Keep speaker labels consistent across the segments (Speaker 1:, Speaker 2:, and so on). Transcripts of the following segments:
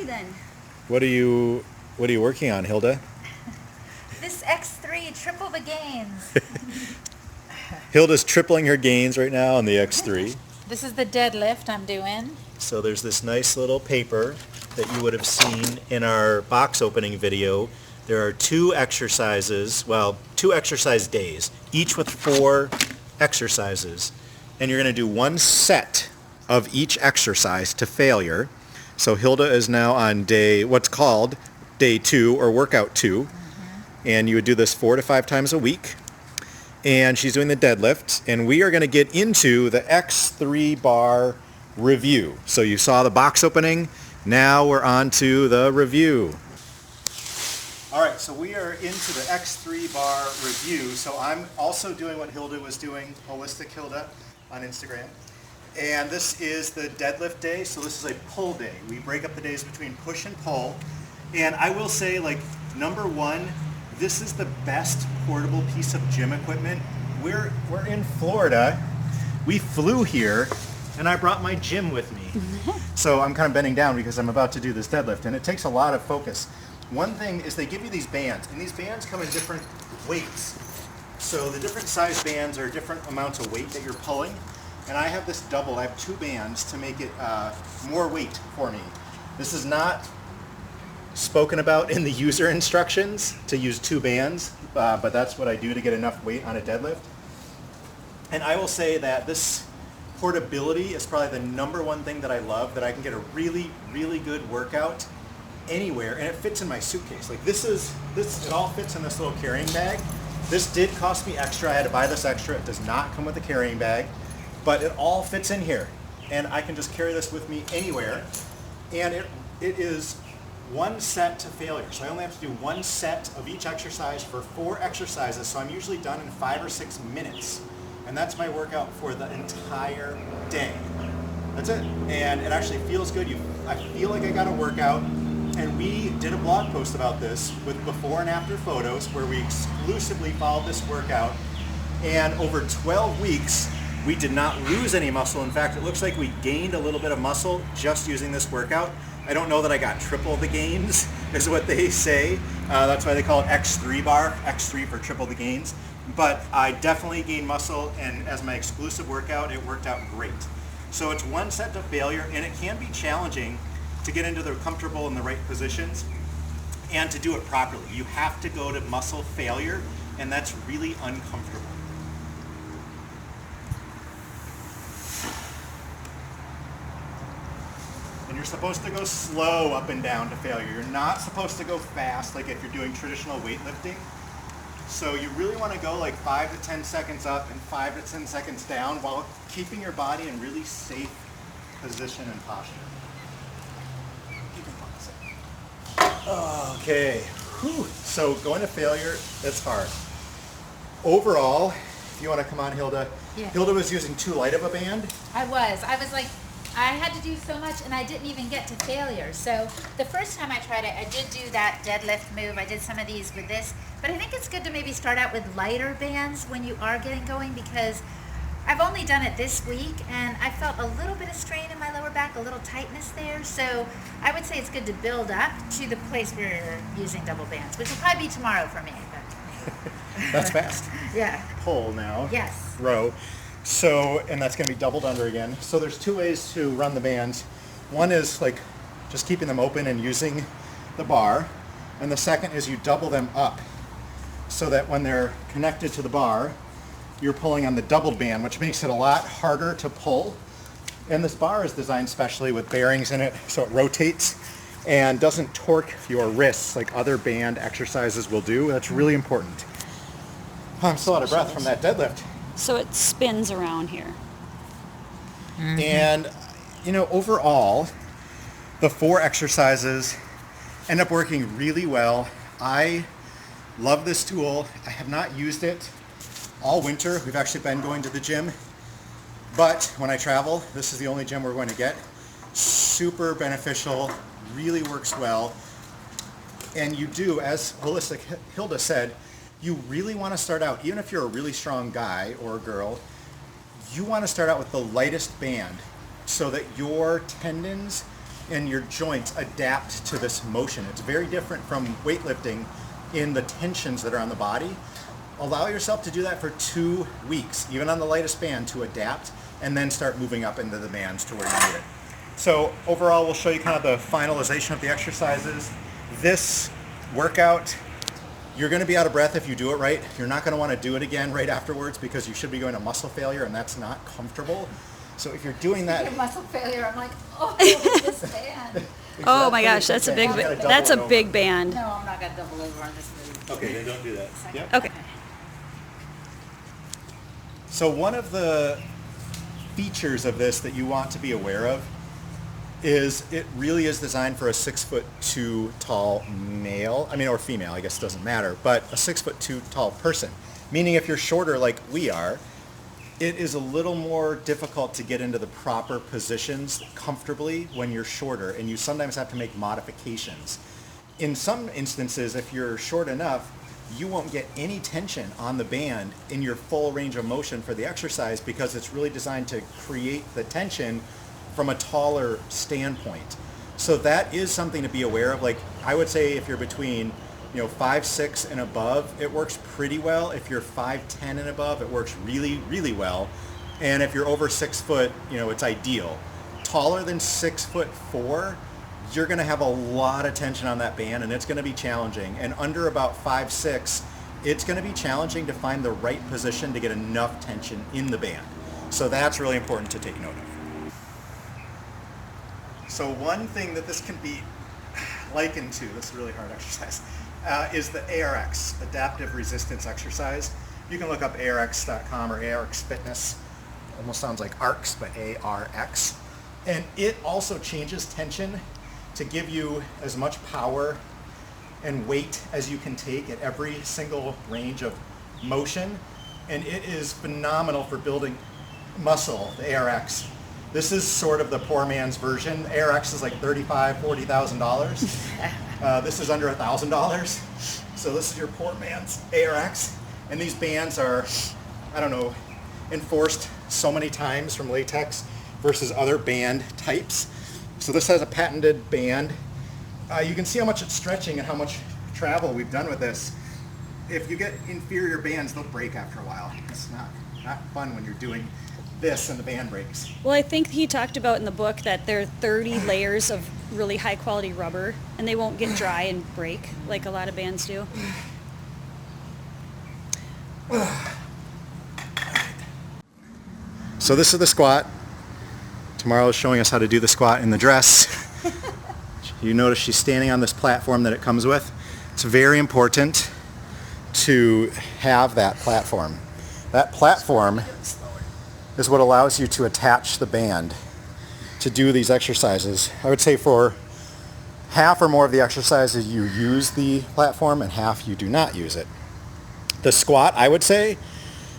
Speaker 1: Alrighty then.
Speaker 2: What are you working on, Hilda?
Speaker 3: This X3, triple the gains.
Speaker 2: Hilda's tripling her gains right now on the X3.
Speaker 3: This is the deadlift I'm doing.
Speaker 2: So there's this nice little paper that you would have seen in our box opening video. There are two exercise days, each with 4 exercises. And you're going to do one set of each exercise to failure. So Hilda is now on what's called day 2 or workout 2. And you would do this 4 to 5 times a week. And she's doing the deadlift. And we are going to get into the X3 bar review. So you saw the box opening. Now we're on to the review. All right, so we are into the X3 bar review. So I'm also doing what Hilda was doing, Holistic Hilda on Instagram. And this is the deadlift day. So this is a pull day. We break up the days between push and pull. And I will say, number one, this is the best portable piece of gym equipment. We're in Florida. We flew here, and I brought my gym with me. So I'm kind of bending down because I'm about to do this deadlift, and it takes a lot of focus. One thing is they give you these bands, and these bands come in different weights. So the different size bands are different amounts of weight that you're pulling. And I have this doubled. I have 2 bands to make it more weight for me. This is not spoken about in the user instructions to use 2 bands, but that's what I do to get enough weight on a deadlift. And I will say that this portability is probably the number one thing that I love, that I can get a really, really good workout anywhere, and it fits in my suitcase. It all fits in this little carrying bag. This did cost me extra. I had to buy this extra. It does not come with a carrying bag, but it all fits in here, and I can just carry this with me anywhere. And it is one set to failure. So I only have to do one set of each exercise for 4 exercises. So I'm usually done in 5 or 6 minutes. And that's my workout for the entire day. That's it. And it actually feels good. I feel like I got a workout. And we did a blog post about this with before and after photos where we exclusively followed this workout. And over 12 weeks, we did not lose any muscle. In fact, it looks like we gained a little bit of muscle just using this workout. I don't know that I got triple the gains, is what they say. That's why they call it X3 bar, X3 for triple the gains. But I definitely gained muscle, and as my exclusive workout, it worked out great. So it's one set to failure, and it can be challenging to get into the comfortable and the right positions and to do it properly. You have to go to muscle failure, and that's really uncomfortable. And you're supposed to go slow up and down to failure. You're not supposed to go fast like if you're doing traditional weightlifting. So you really want to go 5 to 10 seconds up and 5 to 10 seconds down while keeping your body in really safe position and posture. Okay. Whew. So going to failure, that's hard. Overall, if you want to come on, Hilda.
Speaker 3: Yeah.
Speaker 2: Hilda was using too light of a band.
Speaker 3: I was like, I had to do so much, and I didn't even get to failure. So the first time I tried it, I did do that deadlift move. I did some of these with this. But I think it's good to maybe start out with lighter bands when you are getting going, because I've only done it this week, and I felt a little bit of strain in my lower back, a little tightness there. So I would say it's good to build up to the place where you're using double bands, which will probably be tomorrow for me. But
Speaker 2: That's fast.
Speaker 3: yeah.
Speaker 2: Pull now.
Speaker 3: Yes.
Speaker 2: Row. So, and that's going to be doubled under again. So there's 2 ways to run the bands. One is just keeping them open and using the bar. And the second is you double them up so that when they're connected to the bar, you're pulling on the doubled band, which makes it a lot harder to pull. And this bar is designed specially with bearings in it, so it rotates and doesn't torque your wrists like other band exercises will do. That's really important. I'm still out of breath from that deadlift.
Speaker 1: So it spins around here.
Speaker 2: And, overall, the 4 exercises end up working really well. I love this tool. I have not used it all winter. We've actually been going to the gym. But when I travel, this is the only gym we're going to get. Super beneficial, really works well. And you do, as Holistic Hilda said, you really want to start out, even if you're a really strong guy or girl, you want to start out with the lightest band so that your tendons and your joints adapt to this motion. It's very different from weightlifting in the tensions that are on the body. Allow yourself to do that for 2 weeks, even on the lightest band, to adapt, and then start moving up into the bands to where you need it. So overall, we'll show you kind of the finalization of the exercises. This workout, you're going to be out of breath if you do it right. You're not going to want to do it again right afterwards because you should be going to muscle failure, and that's not comfortable. So if you're doing that...
Speaker 3: Speaking of muscle failure, I'm like, oh, this band.
Speaker 1: Oh my gosh, that's a big band.
Speaker 3: No, I'm not going to double over on this move.
Speaker 2: Okay, then don't do that. Yep.
Speaker 1: Okay.
Speaker 2: So one of the features of this that you want to be aware of is it really is designed for a 6'2" tall male, or female, I guess it doesn't matter, but a 6'2" tall person. Meaning if you're shorter like we are, it is a little more difficult to get into the proper positions comfortably when you're shorter, and you sometimes have to make modifications. In some instances, if you're short enough, you won't get any tension on the band in your full range of motion for the exercise because it's really designed to create the tension from a taller standpoint. So that is something to be aware of. Like I would say if you're between 5'6" and above, it works pretty well. If you're 5'10" and above, it works really, really well. And if you're over 6 foot, it's ideal. Taller than 6'4", you're going to have a lot of tension on that band, and it's going to be challenging. And under about 5'6", it's going to be challenging to find the right position to get enough tension in the band. So that's really important to take note of. So one thing that this can be likened to, this is a really hard exercise, is the ARX, Adaptive Resistance Exercise. You can look up ARX.com or ARX Fitness. Almost sounds like ARX, but ARX. And it also changes tension to give you as much power and weight as you can take at every single range of motion. And it is phenomenal for building muscle, the ARX. This is sort of the poor man's version. ARX is like $35,000, $40,000. This is under $1,000. So this is your poor man's ARX. And these bands are, enforced so many times from latex versus other band types. So this has a patented band. You can see how much it's stretching and how much travel we've done with this. If you get inferior bands, they'll break after a while. It's not fun when you're doing this and the band breaks.
Speaker 1: Well, I think he talked about in the book that there are 30 layers of really high quality rubber, and they won't get dry and break like a lot of bands do.
Speaker 2: So this is the squat. Tomorrow is showing us how to do the squat in the dress. You notice she's standing on this platform that it comes with. It's very important to have that platform. That platform is what allows you to attach the band to do these exercises. I would say for half or more of the exercises you use the platform and half you do not use it. The squat, I would say,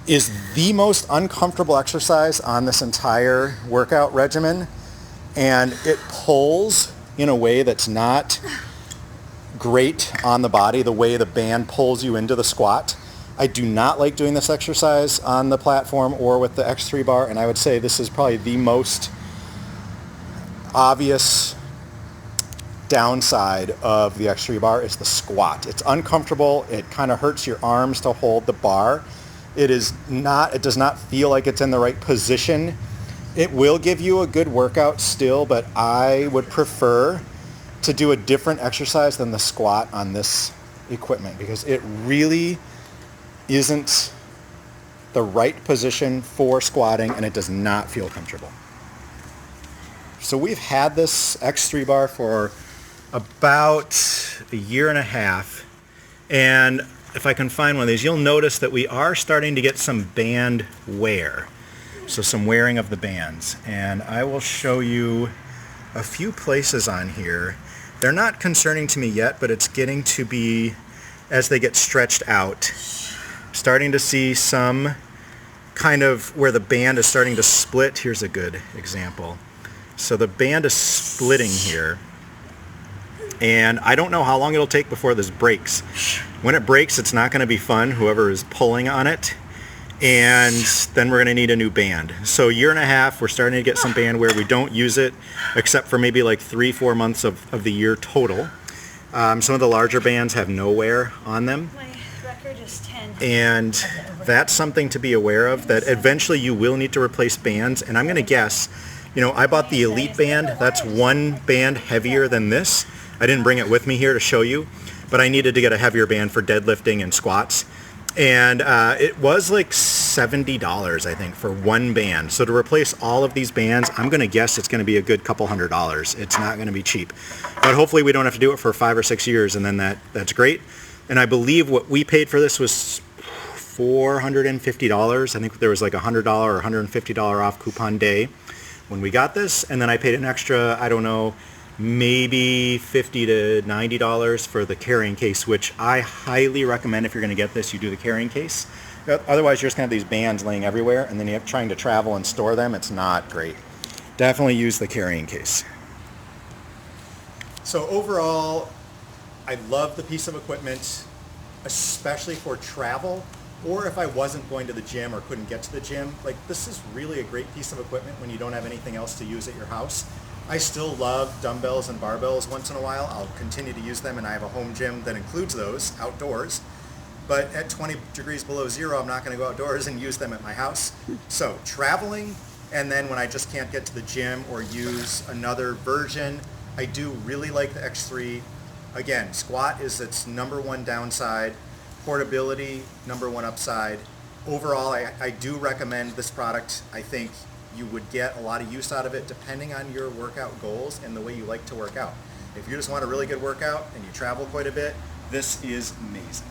Speaker 2: is the most uncomfortable exercise on this entire workout regimen, and it pulls in a way that's not great on the body, the way the band pulls you into the squat. I do not like doing this exercise on the platform or with the X3 bar, and I would say this is probably the most obvious downside of the X3 bar is the squat. It's uncomfortable. It kind of hurts your arms to hold the bar. It does not feel like it's in the right position. It will give you a good workout still, but I would prefer to do a different exercise than the squat on this equipment because it really isn't the right position for squatting, and it does not feel comfortable. So we've had this X3 bar for about a year and a half, and if I can find one of these, you'll notice that we are starting to get some band wear, so some wearing of the bands, and I will show you a few places on here. They're not concerning to me yet, but it's getting to be, as they get stretched out, starting to see some kind of where the band is starting to split. Here's a good example. So the band is splitting here, and I don't know how long it'll take before this breaks. When it breaks, it's not going to be fun, whoever is pulling on it. and then we're going to need a new band. So a year and a half, we're starting to get some band wear. We don't use it except for maybe like 3-4 months of the year total. Some of the larger bands have no wear on them.
Speaker 1: My record is 10.
Speaker 2: And that's something to be aware of, that eventually you will need to replace bands. And I'm going to guess, I bought the Elite band. That's one band heavier than this. I didn't bring it with me here to show you, but I needed to get a heavier band for deadlifting and squats. And it was like $70, I think, for one band. So to replace all of these bands, I'm going to guess it's going to be a good couple $100. It's not going to be cheap. But hopefully we don't have to do it for 5 or 6 years, and then that's great. And I believe what we paid for this was $450. I think there was like a $100 or $150 off coupon day when we got this. And then I paid an extra, I don't know, maybe $50 to $90 for the carrying case, which I highly recommend. If you're going to get this, you do the carrying case. Otherwise, you're just going to have these bands laying everywhere, and then you have trying to travel and store them. It's not great. Definitely use the carrying case. So overall, I love the piece of equipment, especially for travel, or if I wasn't going to the gym or couldn't get to the gym. Like, this is really a great piece of equipment when you don't have anything else to use at your house. I still love dumbbells and barbells once in a while. I'll continue to use them, and I have a home gym that includes those outdoors. But at 20 degrees below zero, I'm not going to go outdoors and use them at my house. So traveling, and then when I just can't get to the gym or use another version, I do really like the X3. Again, squat is its #1 downside. Portability, #1 upside. Overall, I do recommend this product. I think you would get a lot of use out of it depending on your workout goals and the way you like to work out. If you just want a really good workout and you travel quite a bit, this is amazing.